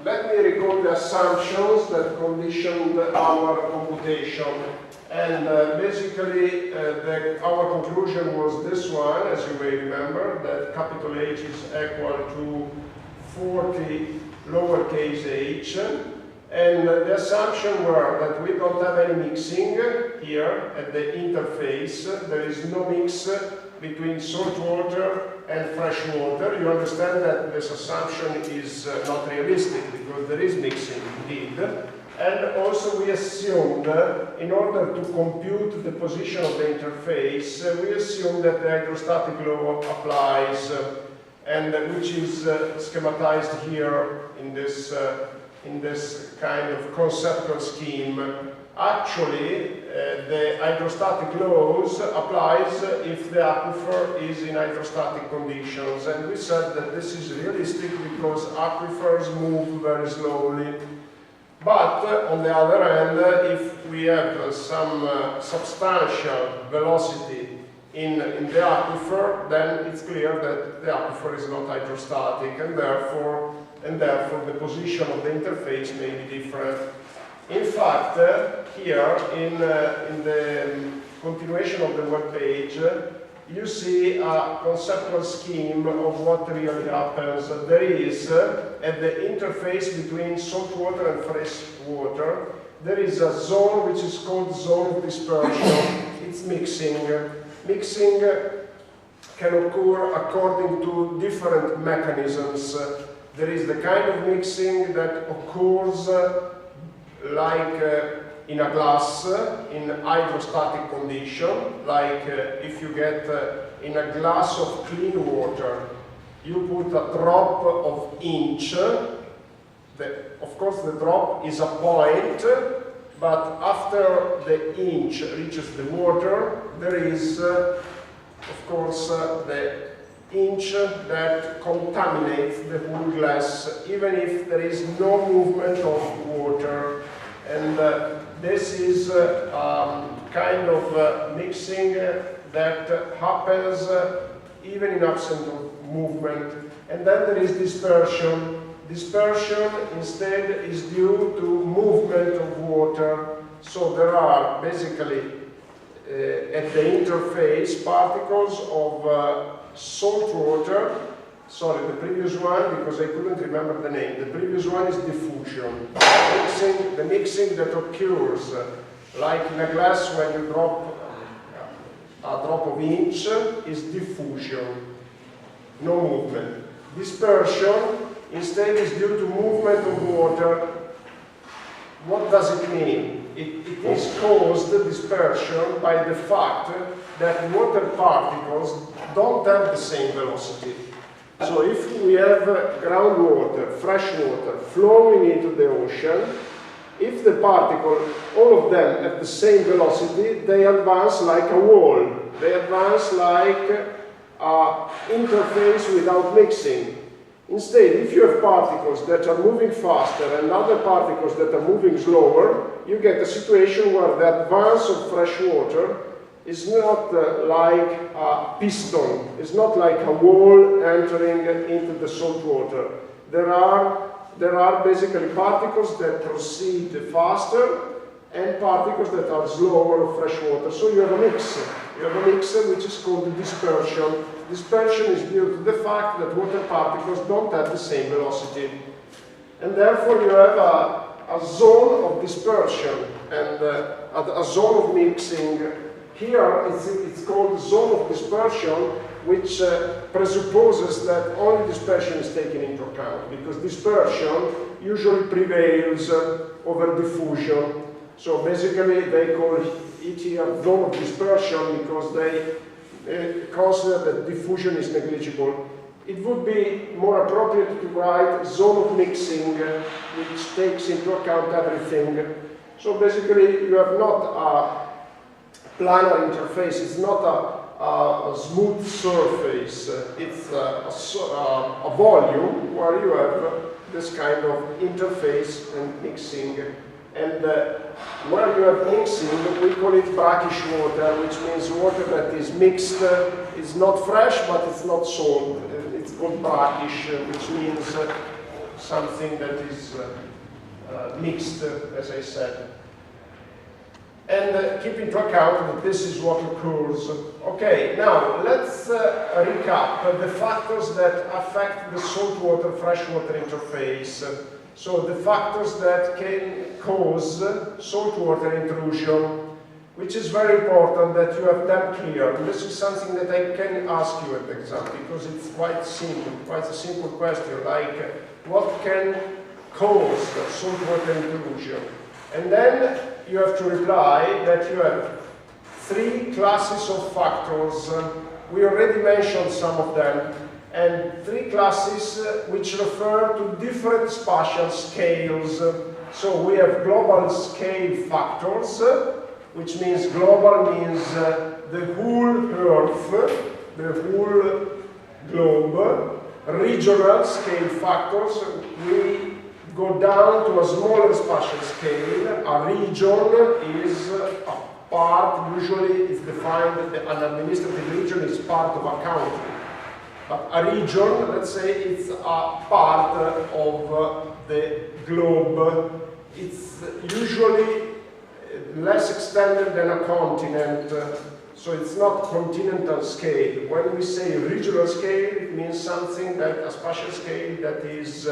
let me recall the assumptions that conditioned our computation. And basically, our conclusion was this one, as you may remember, that capital H is equal to 40 lowercase h. And the assumption were that we don't have any mixing here at the interface. There is no mix between saltwater and freshwater. You understand that this assumption is not realistic because there is mixing indeed. And also we assumed, in order to compute the position of the interface, we assume that the hydrostatic law applies, and which is schematized here in this kind of conceptual scheme. Actually, the hydrostatic laws applies if the aquifer is in hydrostatic conditions, and we said that this is realistic because aquifers move very slowly. But on the other hand, if we have some substantial velocity in the aquifer, then it's clear that the aquifer is not hydrostatic, and therefore the position of the interface may be different. In fact, here in the continuation of the web page, you see a conceptual scheme of what really happens. There is, at the interface between saltwater and freshwater, there is a zone which is called zone of dispersion. It's mixing. Mixing can occur according to different mechanisms. There is the kind of mixing that occurs like in a glass, in hydrostatic condition, like if you get in a glass of clean water, you put a drop of inch. Of course, the drop is a point, but after the inch reaches the water, there is, of course, the inch that contaminates the whole glass, even if there is no movement of water. And this is kind of mixing that happens even in absence of movement. And then there is dispersion. Dispersion instead is due to movement of water. So there are basically at the interface particles of salt water. Sorry, the previous one, because I couldn't remember the name. The previous one is diffusion. The mixing that occurs, like in a glass when you drop a drop of inch, is diffusion. No movement. Dispersion, instead, is due to movement of water. What does it mean? It is caused, dispersion, by the fact that water particles don't have the same velocity. So if we have groundwater, fresh water, flowing into the ocean, if the particles, all of them have the same velocity, they advance like a wall. They advance like an interface without mixing. Instead, if you have particles that are moving faster and other particles that are moving slower, you get a situation where the advance of fresh water is not like a piston, it's not like a wall entering into the salt water. There are basically particles that proceed faster and particles that are slower of fresh water. So you have a mix. You have a mix which is called dispersion. Dispersion is due to the fact that water particles don't have the same velocity. And therefore you have a zone of dispersion and a zone of mixing. Here it's called zone of dispersion, which presupposes that only dispersion is taken into account, because dispersion usually prevails over diffusion. So basically they call it here zone of dispersion because they consider that diffusion is negligible. It would be more appropriate to write zone of mixing, which takes into account everything. So basically you have not a planar interface, it's not a smooth surface, it's a volume where you have this kind of interface and mixing. And where you have mixing, we call it brackish water, which means water that is mixed. It's not fresh, but it's not salt. It's called brackish, which means something that is mixed, as I said. And keep into account that this is what occurs. Okay, now let's recap the factors that affect the saltwater freshwater interface. So the factors that can cause saltwater intrusion, which is very important that you have them clear. And this is something that I can ask you at the exam, because it's quite simple, quite a simple question, like what can cause saltwater intrusion? And then you have to reply that you have 3 classes of factors. We already mentioned some of them, and 3 classes which refer to different spatial scales. So we have global scale factors, which means global means the whole Earth, the whole globe. Regional scale factors, we go down to a smaller spatial scale. A region is a part, usually it's defined, an administrative region is part of a country. But a region, let's say, it's a part of the globe. It's usually less extended than a continent, so it's not continental scale. When we say regional scale, it means something that a spatial scale that is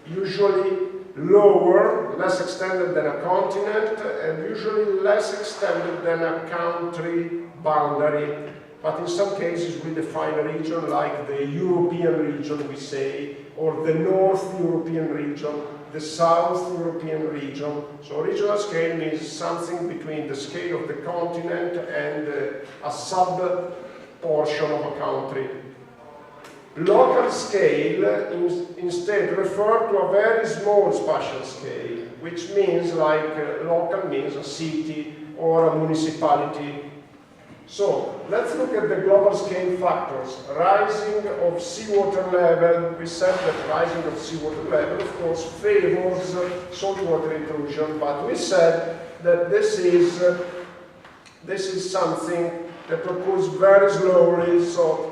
usually lower, less extended than a continent, and usually less extended than a country boundary. But in some cases we define a region like the European region, we say, or the North European region, the South European region. So regional scale means something between the scale of the continent and a sub-portion of a country. Local scale instead refer to a very small spatial scale, which means like local means a city or a municipality. So let's look at the global scale factors. Rising of seawater level. We said that rising of seawater level, of course, favors saltwater intrusion, but we said that this is something that occurs very slowly. So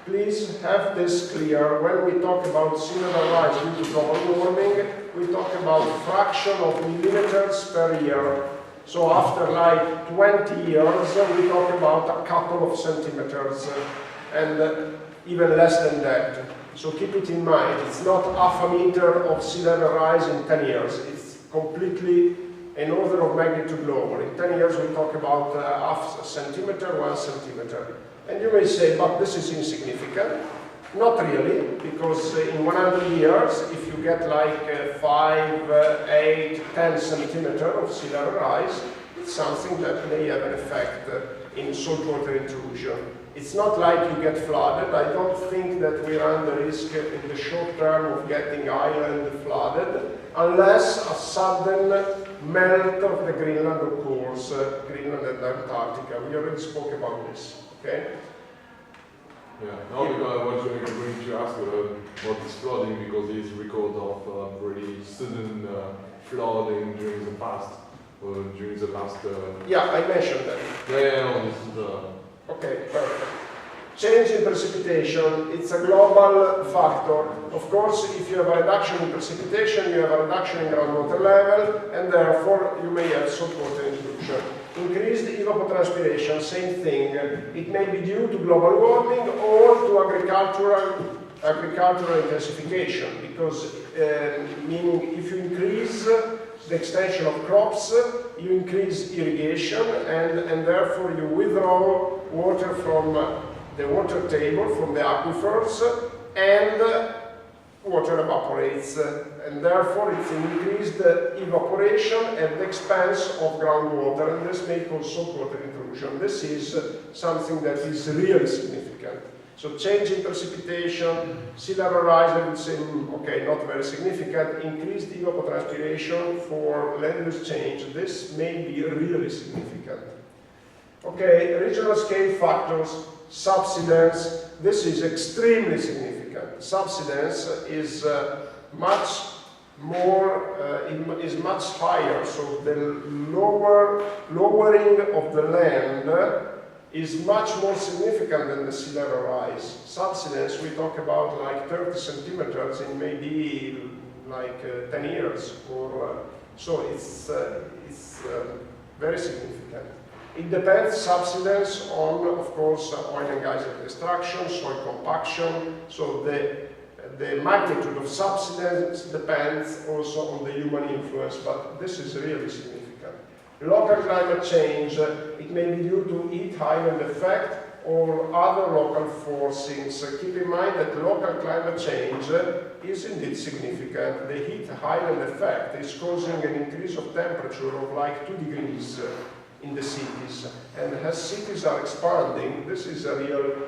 please have this clear. When we talk about sea level rise due to global warming, we talk about fraction of millimeters per year. So after like 20 years, we talk about a couple of centimeters and even less than that. So keep it in mind. It's not half a meter of sea level rise in 10 years. It's completely an order of magnitude lower. In 10 years, we talk about half a centimeter, 1 centimeter. And you may say, but this is insignificant. Not really, because in 100 years, if you get like 5, 8, 10 centimeters of sea level rise, it's something that may have an effect in saltwater intrusion. It's not like you get flooded. I don't think that we run the risk in the short term of getting island flooded, unless a sudden melt of the Greenland occurs, Greenland and Antarctica. We already spoke about this, okay? Yeah, now I was going to ask about this flooding, because it's record of really sudden flooding during the past. Yeah, I mentioned that. Yeah, no, this is Okay, perfect. Change in precipitation, it's a global factor. Of course, if you have a reduction in precipitation, you have a reduction in groundwater level, and therefore you may have saltwater intrusion. Increased evapotranspiration, same thing. It may be due to global warming or to agricultural intensification, because meaning if you increase the extension of crops, you increase irrigation, and therefore you withdraw water from the water table, from the aquifers, and water evaporates, and therefore it's an increased evaporation at the expense of groundwater, and this may cause saltwater intrusion. This is something that is really significant. So change in precipitation, sea level rise, I would say, okay, not very significant. Increased evapotranspiration for land use change, this may be really significant. Okay, regional scale factors, subsidence, this is extremely significant. Subsidence is much more, is much higher, so the lowering of the land is much more significant than the sea level rise. Subsidence, we talk about like 30 centimeters in maybe like 10 years, or so it's very significant. It depends, subsidence, on, of course, oil and gas extraction, soil compaction, so the magnitude of subsidence depends also on the human influence, but this is really significant. Local climate change, it may be due to heat island effect or other local forcings. Keep in mind that local climate change is indeed significant. The heat island effect is causing an increase of temperature of like 2 degrees in the cities. And as cities are expanding, this is a real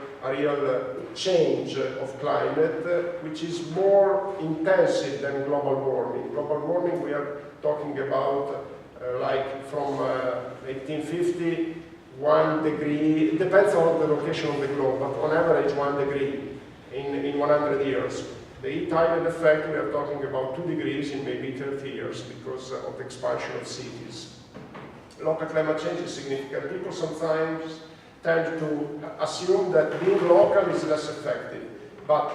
change of climate, which is more intensive than global warming. Global warming, we are talking about like from 1850, 1 degree, it depends on the location of the globe, but on average 1 degree in 100 years. The heat island effect, we are talking about 2 degrees in maybe 30 years because of the expansion of cities. Local climate change is significant. People sometimes tend to assume that being local is less effective, but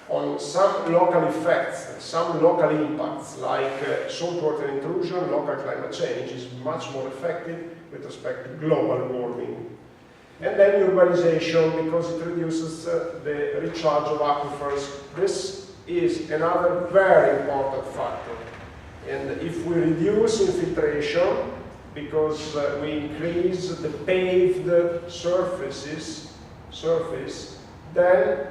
on some local effects, some local impacts, like saltwater intrusion, local climate change is much more effective with respect to global warming. And then urbanization, because it reduces the recharge of aquifers. This is another very important factor. And if we reduce infiltration, because we increase the paved surface, then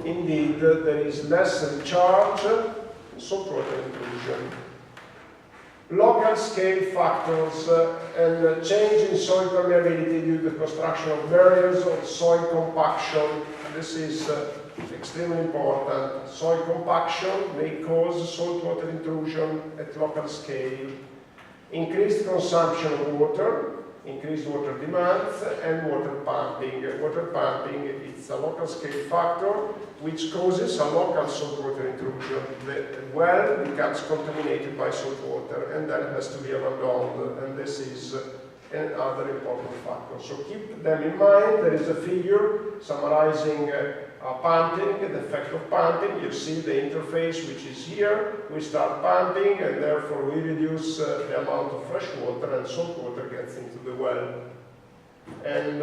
indeed there is less recharge, saltwater intrusion. Local scale factors and change in soil permeability due to the construction of barriers or soil compaction. This is extremely important. Soil compaction may cause saltwater intrusion at local scale. Increased consumption of water, increased water demands, and water pumping. Water pumping is a local scale factor which causes a local saltwater intrusion. The well becomes contaminated by saltwater and then has to be abandoned, and this is another important factor. So keep them in mind. There is a figure summarizing pumping, the effect of pumping. You see the interface which is here. We start pumping and therefore we reduce the amount of fresh water and salt water gets into the well. And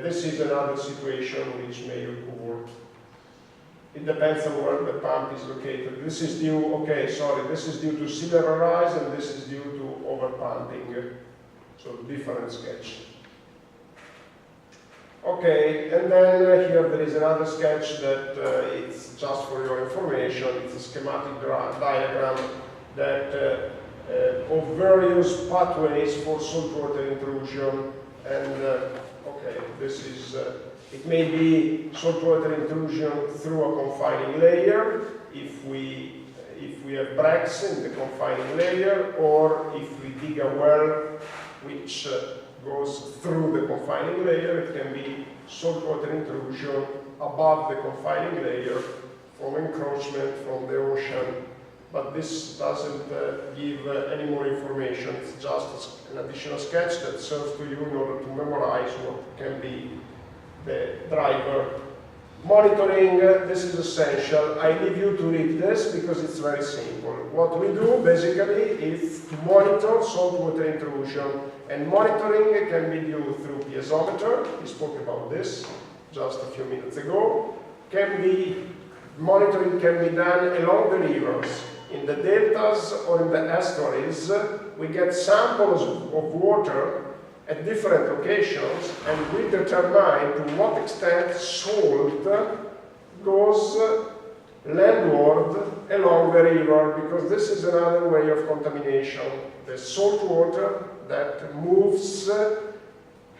this is another situation which may occur. It depends on where the pump is located. This is due, this is due to sea level rise and this is due to over pumping. So different sketch. Okay, and then here there is another sketch that it's just for your information. It's a schematic diagram that of various pathways for saltwater intrusion. And this is it may be saltwater intrusion through a confining layer if we have breaks in the confining layer, or if we dig a well which goes through the confining layer. It can be saltwater intrusion above the confining layer from encroachment from the ocean. But this doesn't give any more information. It's just an additional sketch that serves to you in order to memorize what can be the driver. Monitoring, this is essential. I leave you to read this because it's very simple. What we do basically is to monitor saltwater intrusion, and monitoring can be done through piezometer. We spoke about this just a few minutes ago. Monitoring can be done along the rivers. In the deltas or in the estuaries, we get samples of water at different locations, and we determine to what extent salt goes landward along the river, because this is another way of contamination. The salt water that moves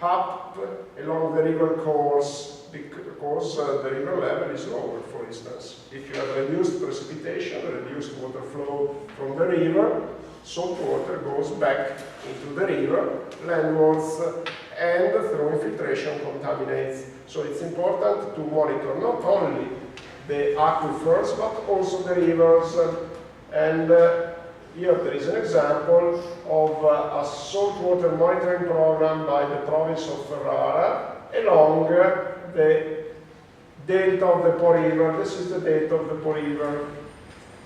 up along the river course because the river level is lower, for instance. If you have reduced precipitation, reduced water flow from the river, salt water goes back into the river, landwards, and through infiltration contaminates. So it's important to monitor not only the aquifers, but also the rivers. And Here there is an example of a saltwater monitoring program by the province of Ferrara along the delta of the Po River. This is the delta of the Po River.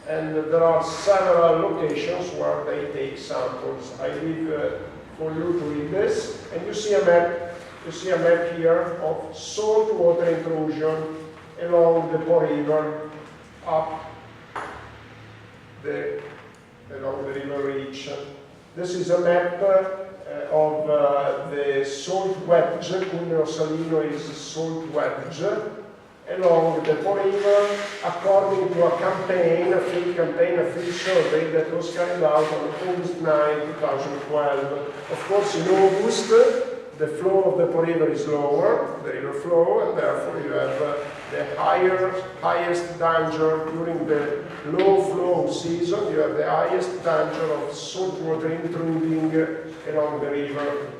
And there are several locations where they take samples. I leave for you to read this. And you see a map. You see a map here of saltwater intrusion along the Po River up along the river reach. This is a map of the salt wedge. Cuneo Salino is salt wedge along the Po River, according to a campaign, a field campaign, a field survey that was carried out on August 9, 2012. Of course, in August, the flow of the Po River is lower, the river flow, and therefore you have the highest danger during the low flow season. You have the highest danger of saltwater intruding along the river.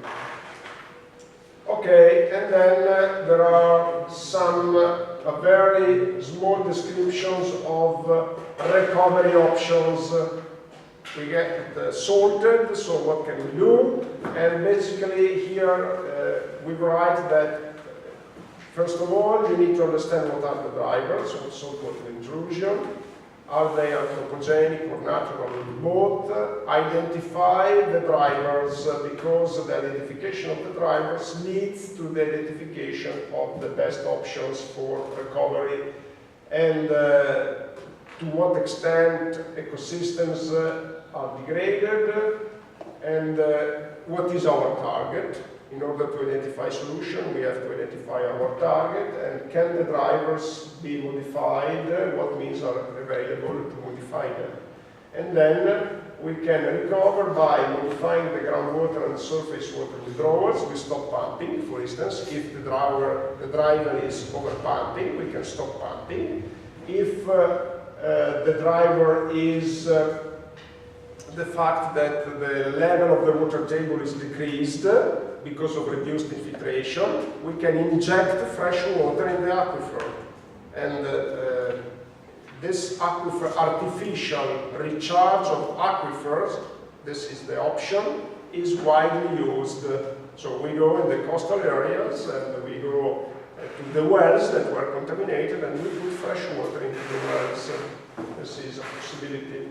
Okay, and then there are some very small descriptions of recovery options. We get salted, so what can we do? And basically here we write that first of all you need to understand what are the drivers of saltwater intrusion. Are they anthropogenic or natural or both? Identify the drivers because the identification of the drivers leads to the identification of the best options for recovery and to what extent ecosystems are degraded and what is our target. In order to identify solution, we have to identify our target and can the drivers be modified, what means are available to modify them. And then we can recover by modifying the groundwater and surface water withdrawals. We stop pumping, for instance. If the driver is over pumping, we can stop pumping. If the driver is the fact that the level of the water table is decreased because of reduced infiltration, we can inject fresh water in the aquifer. And this aquifer, artificial recharge of aquifers, this is the option, is widely used. So we go in the coastal areas and we go to the wells that were contaminated and we put fresh water into the wells. This is a possibility.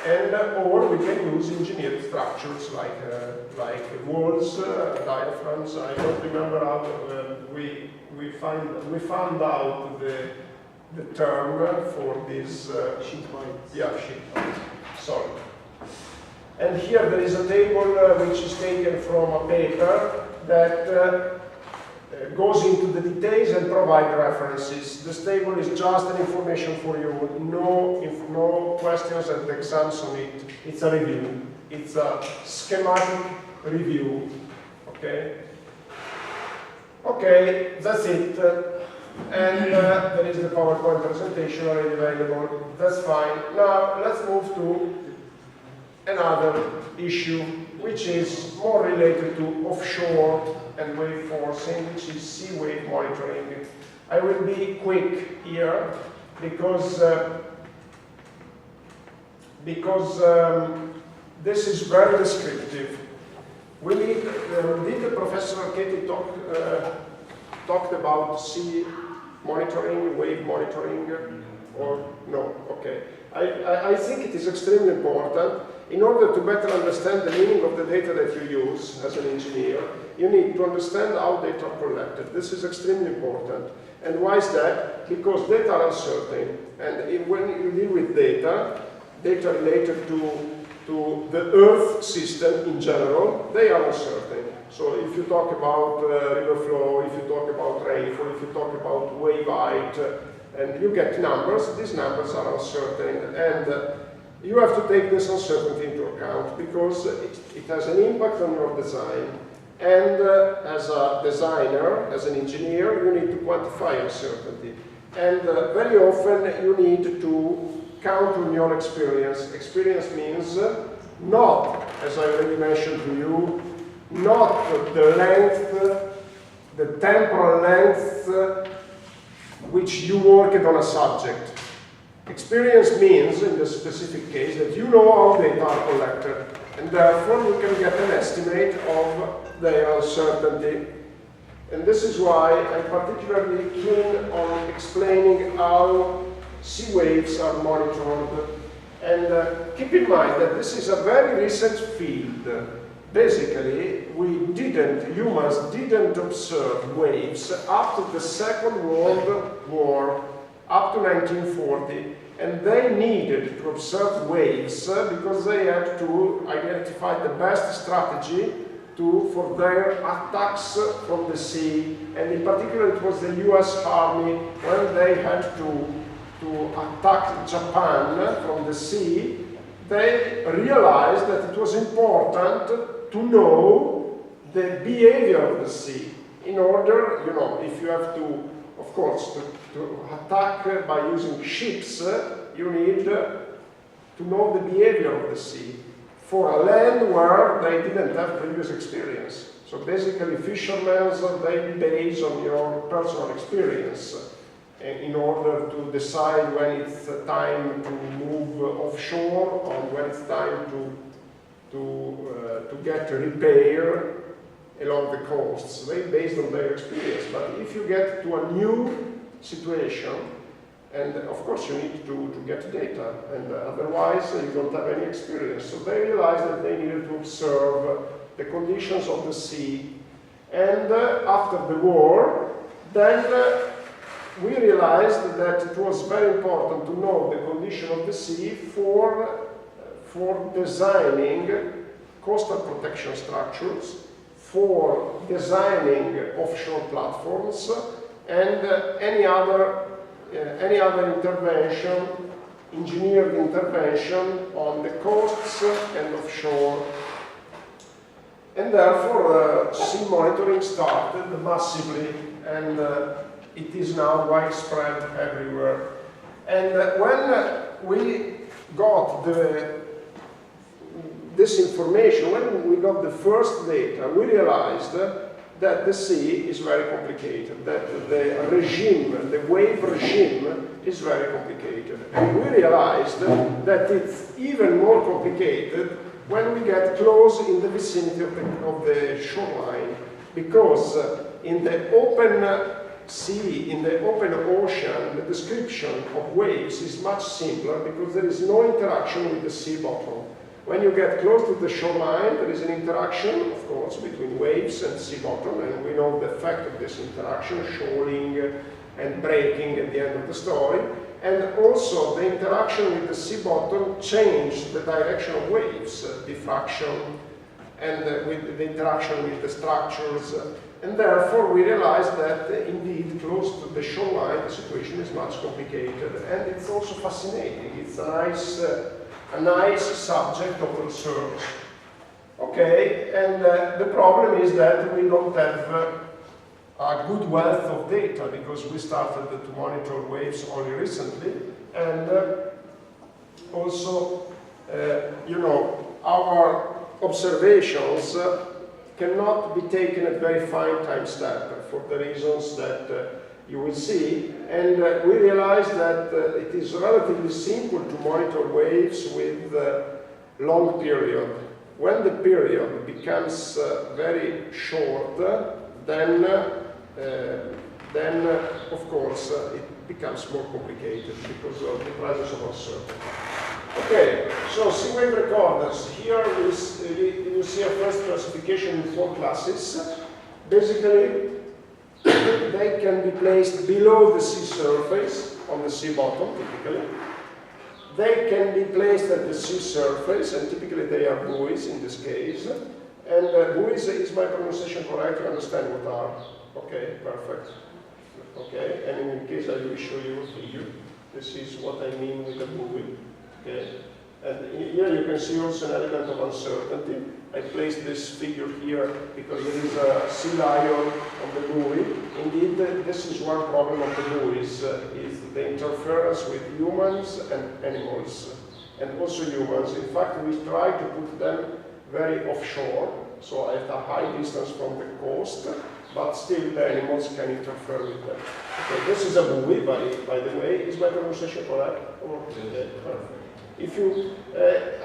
And or we can use engineered structures like walls, diaphragms. I don't remember how we found out the term for this sheet pipes. Yeah, sheet pipes. Sorry. And here there is a table which is taken from a paper that goes into the details and provide references. This table is just an information for you, no questions and exams on it. It's a review. It's a schematic review. Okay? Okay, that's it. And there is the PowerPoint presentation already available. That's fine. Now let's move to another issue, which is more related to offshore and wave forcing, which is sea wave monitoring. I will be quick here because this is very descriptive. Did Professor Katie talked about sea monitoring, wave monitoring, or no? Okay. I think it is extremely important. In order to better understand the meaning of the data that you use as an engineer, you need to understand how data are collected. This is extremely important. And why is that? Because data are uncertain. And when you deal with data related to the Earth system in general, they are uncertain. So if you talk about river flow, if you talk about rainfall, if you talk about wave height, and you get numbers, these numbers are uncertain. And you have to take this uncertainty into account because it has an impact on your design. And as a designer, as an engineer, you need to quantify uncertainty. And very often you need to count on your experience. Experience means not, as I already mentioned to you, not the length, the temporal length which you worked on a subject. Experience means, in this specific case, that you know how data are collected, and therefore you can get an estimate of their uncertainty. And this is why I'm particularly keen on explaining how sea waves are monitored. And keep in mind that this is a very recent field. Basically, humans didn't observe waves up to the Second World War, up to 1940, and they needed to observe waves because they had to identify the best strategy for their attacks from the sea. And in particular, it was the US Army when they had to attack Japan from the sea. They realized that it was important to know the behavior of the sea in order, if you have to, of course, to attack by using ships, you need to know the behavior of the sea for a land where they didn't have previous experience. So basically, fishermen, they base on your personal experience in order to decide when it's time to move offshore or when it's time to get repair along the coasts. They based on their experience. But if you get to a new situation, and of course you need to get data, and otherwise you don't have any experience. So they realized that they needed to observe the conditions of the sea. And after the war, then we realized that it was very important to know the condition of the sea for designing coastal protection structures, for designing offshore platforms, and any other intervention, engineered intervention on the coasts and offshore. And therefore, sea monitoring started massively, and it is now widespread everywhere. And when we got this information, when we got the first data, we realized that the sea is very complicated, that the regime, the wave regime is very complicated. And we realized that it's even more complicated when we get close in the vicinity of the shoreline, because in the open sea, in the open ocean, the description of waves is much simpler because there is no interaction with the sea bottom. When you get close to the shoreline, there is an interaction, of course, between waves and sea bottom, and we know the effect of this interaction, shoaling and breaking at the end of the story. And also the interaction with the sea bottom changed the direction of waves, diffraction, and with the interaction with the structures. And therefore we realized that indeed close to the shoreline the situation is much complicated, and it's also fascinating. It's a nice subject of research. Okay, and the problem is that we don't have a good wealth of data because we started to monitor waves only recently, and also, our observations cannot be taken at very fine time step for the reasons that you will see, and we realize that it is relatively simple to monitor waves with long period. When the period becomes very short, then of course it becomes more complicated because of the presence of uncertainty. Okay, so sea wave recorders. Here you see a first classification in 4 classes. Basically, they can be placed below the sea surface, on the sea bottom typically. They can be placed at the sea surface, and typically they are buoys in this case. And buoys, is my pronunciation correct? You understand what are? Okay, perfect. Okay, and in case I will show you a figure. This is what I mean with a buoy. Okay, and here you can see also an element of uncertainty. I placed this figure here because there is a sea lion on the buoy. Indeed, this is one problem of the buoys, is the interference with humans and animals, and also humans. In fact, we try to put them very offshore, so at a high distance from the coast, but still the animals can interfere with them. Okay, this is a buoy, by the way. Is my pronunciation correct? Yes. If you,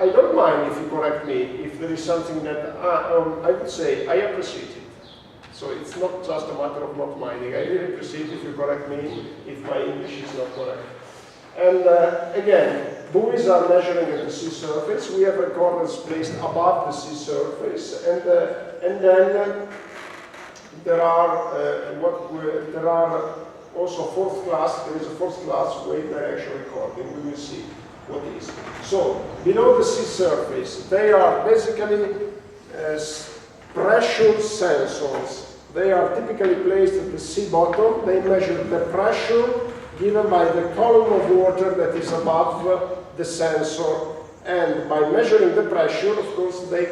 I don't mind if you correct me, if there is something that I would say I appreciate it. So it's not just a matter of not minding. I really appreciate if you correct me if my English is not correct. And again, buoys are measuring at the sea surface. We have recorders placed above the sea surface, and then there are also fourth class. There is a fourth class wave direction recording. We will see what is. So below the sea surface, they are basically pressure sensors. They are typically placed at the sea bottom. They measure the pressure given by the column of water that is above the sensor, and by measuring the pressure, of course, they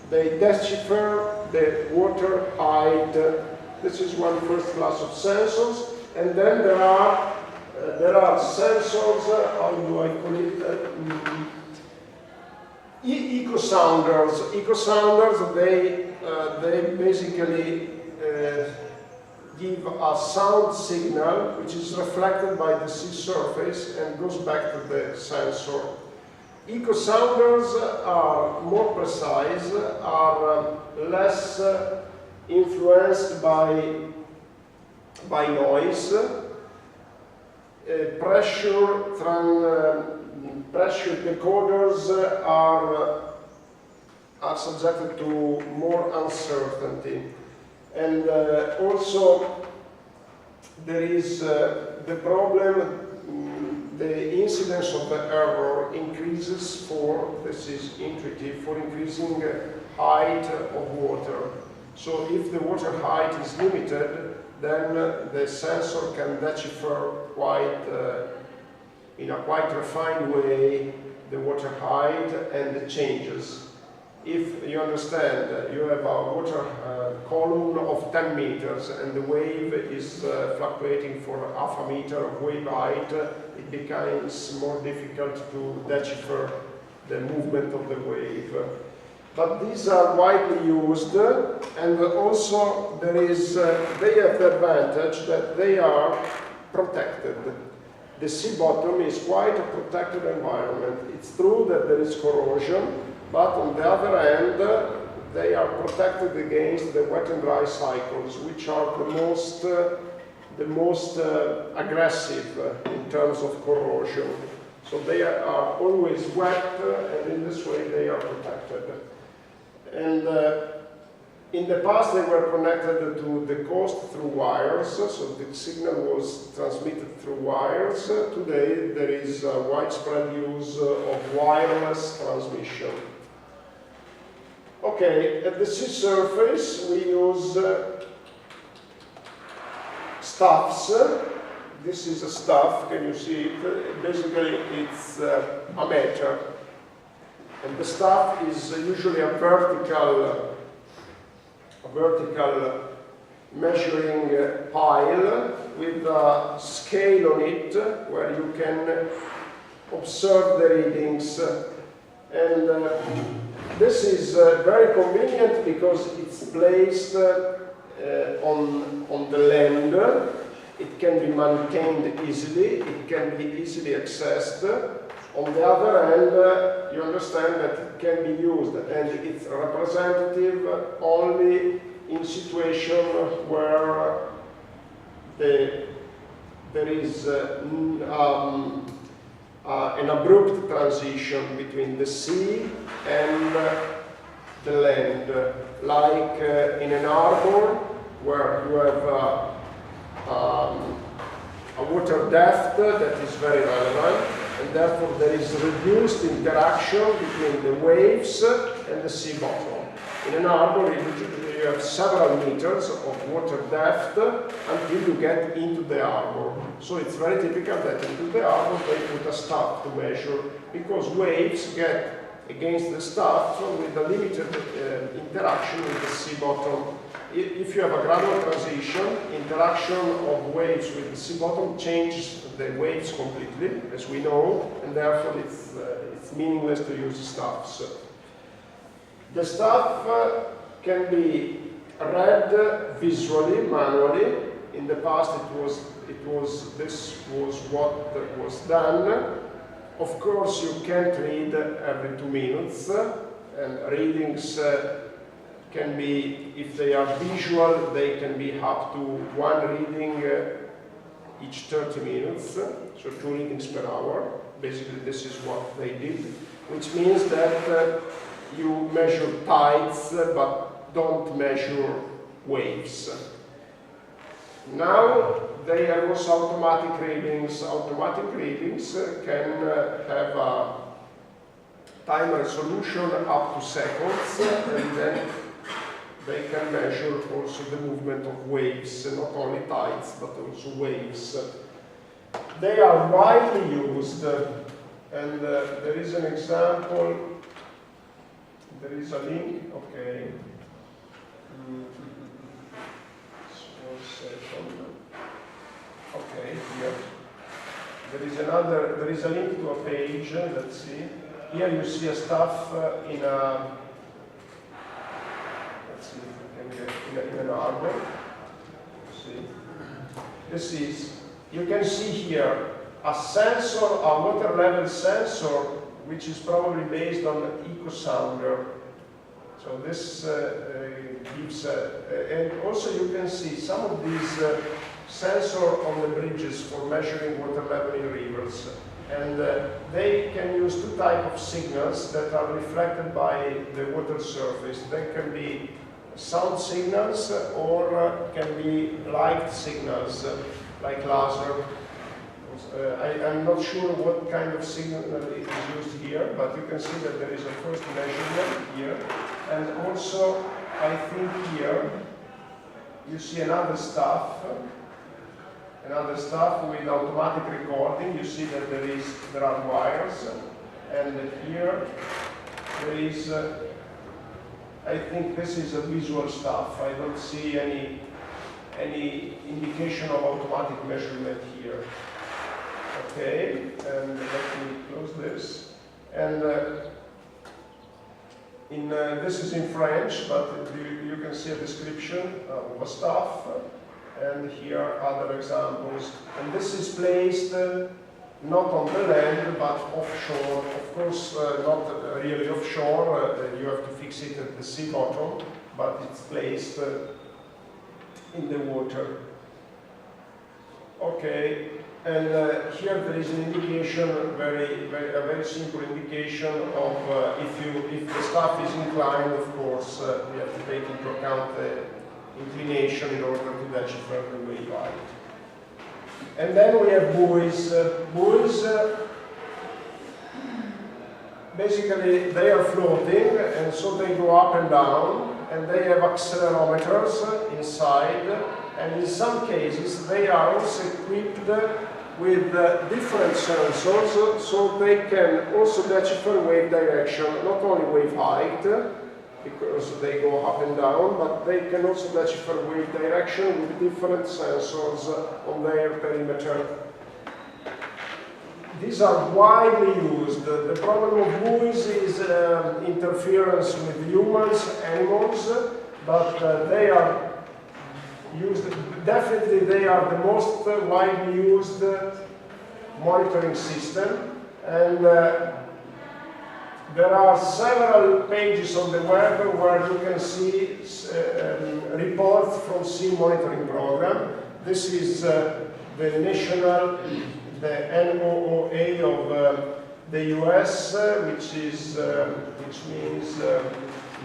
decipher the water height. This is one first class of sensors, and then there are sensors. How do I call it? Eco-sounders. Eco-sounders. They basically give a sound signal which is reflected by the sea surface and goes back to the sensor. Eco-sounders are more precise, are less influenced by noise. Pressure decoders are subjected to more uncertainty. And also there is the problem, the incidence of the error increases this is intuitive, for increasing height of water. So if the water height is limited, then the sensor can decipher in a quite refined way the water height and the changes. If you understand, you have a water column of 10 meters and the wave is fluctuating for half a meter of wave height, it becomes more difficult to decipher the movement of the wave. But these are widely used, and also they have the advantage that they are protected. The sea bottom is quite a protected environment. It's true that there is corrosion, but on the other hand, they are protected against the wet and dry cycles, which are the most aggressive in terms of corrosion. So they are always wet, and in this way they are protected. And in the past they were connected to the coast through wires, so the signal was transmitted through wires. Today there is a widespread use of wireless transmission. Okay, at the sea surface we use stuffs. This is a stuff, can you see it? Basically it's a meter. And the stuff is usually a vertical measuring pile with a scale on it where you can observe the readings. And this is very convenient because it's placed on the land. It can be maintained easily, it can be easily accessed. On the other hand, you understand that it can be used, and it's representative only in situations where there is an abrupt transition between the sea and the land, like in an harbor where you have a water depth that is very relevant, and therefore there is reduced interaction between the waves and the sea bottom. In an harbor, you have several meters of water depth until you get into the harbor. So it's very typical that into the harbor they put a staff to measure, because waves get against the staff with a limited interaction with the sea bottom. If you have a gradual transition, interaction of waves with the sea bottom changes the waves completely, as we know, and therefore it's meaningless to use staffs. The staff can be read visually, manually. In the past, this was what was done. Of course, you can't read every 2 minutes, and readings can be, if they are visual, they can be up to 1 reading each 30 minutes, so 2 readings per hour. Basically, this is what they did, which means that you measure tides, but don't measure waves. Now, they have also automatic readings. Automatic readings can have a time resolution up to seconds, and then they can measure also the movement of waves, not only tides, but also waves. They are widely used, and there is an example, there is a link, okay. Okay, here. There is a link to a page, let's see. Here you see a stuff in a, let's see if we can get in an arbor. See. This is, you can see here a sensor, a water level sensor, which is probably based on ecosounder. So this gives, and also you can see some of these sensors on the bridges for measuring water level in rivers. And they can use 2 types of signals that are reflected by the water surface. They can be sound signals or can be light signals, like laser. I'm not sure what kind of signal is used here, but you can see that there is a first measurement here. And also, I think here, you see another stuff with automatic recording. You see that there are wires, and here there is, I think this is a visual stuff. I don't see any indication of automatic measurement here. Okay, and let me close this. And this is in French, but you can see a description of a stuff. And here are other examples. And this is placed not on the land, but offshore. Of course, not really offshore. You have to fix it at the sea bottom, but it's placed in the water. Okay. And here there is an indication, a very simple indication of if the stuff is inclined. Of course, we have to take into account the inclination in order to decipher the wave height. And then we have buoys. Buoys, basically, they are floating, and so they go up and down, and they have accelerometers inside, and in some cases they are also equipped with different sensors, so they can also decipher wave direction, not only wave height, because they go up and down, but they can also decipher wave direction with different sensors on their perimeter. These are widely used. The problem of buoys is interference with humans, animals, but they are used, definitely they are the most widely used monitoring system, and there are several pages on the web where you can see reports from sea monitoring program. This is the national, the NOAA of the US, which means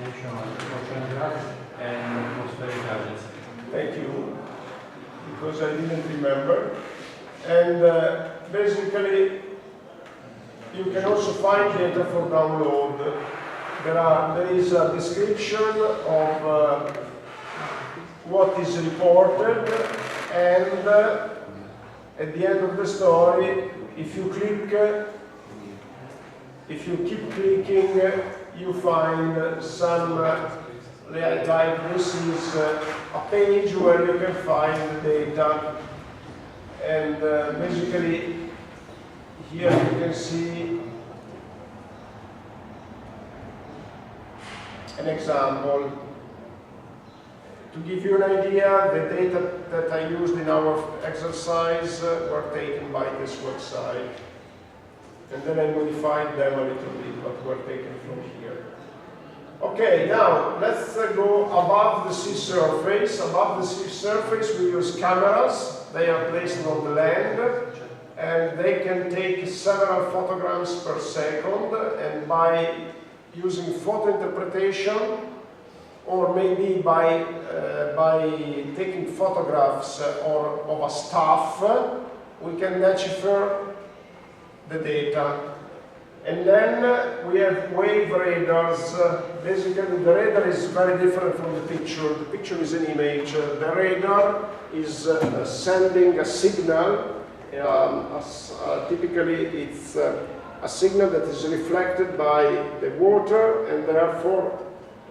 National Oceanographic and Atmospheric Agency. Thank you, because I didn't remember. And basically, you can also find data for download. There is a description of what is reported, and at the end of the story, if you keep clicking, you find some, like this is a page where you can find the data, and basically here you can see an example. To give you an idea, the data that I used in our exercise were taken by this website. And then I modified them a little bit, but were taken from here. Okay, now let's go above the sea surface. Above the sea surface we use cameras. They are placed on the land and they can take several photograms per second, and by using photo interpretation or maybe by taking photographs of a staff, we can decipher the data. And then we have wave radars. Basically, the radar is very different from the picture. The picture is an image. The radar is sending a signal. Typically, it's a signal that is reflected by the water, and therefore,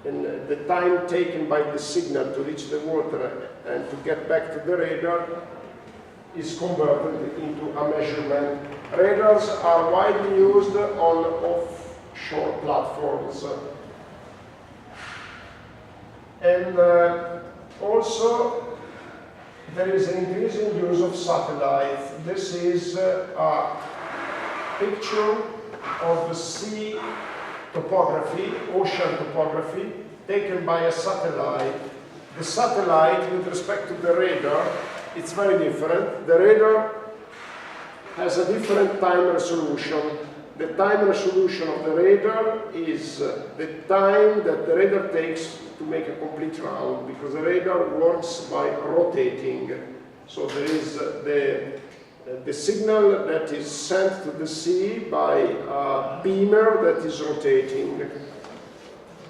the time taken by the signal to reach the water and to get back to the radar is converted into a measurement. Radars are widely used on offshore platforms. And also, there is an increasing use of satellites. This is a picture of the sea topography, ocean topography, taken by a satellite. The satellite, with respect to the radar, it's very different. The radar has a different time resolution. The time resolution of the radar is the time that the radar takes to make a complete round, because the radar works by rotating. So there is the signal that is sent to the sea by a beamer that is rotating.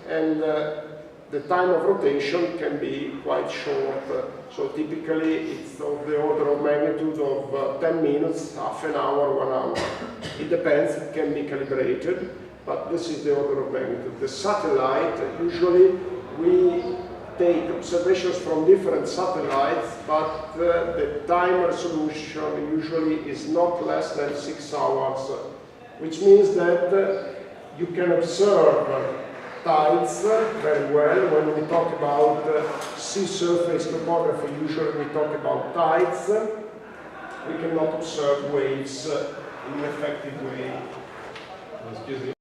And the time of rotation can be quite short. So typically it's of the order of magnitude of 10 minutes, half an hour, 1 hour. It depends, it can be calibrated, but this is the order of magnitude. The satellite, usually we take observations from different satellites, but the time resolution usually is not less than 6 hours, which means that you can observe tides very well. When we talk about sea surface topography, usually we talk about tides. We cannot observe waves in an effective way. Excuse me.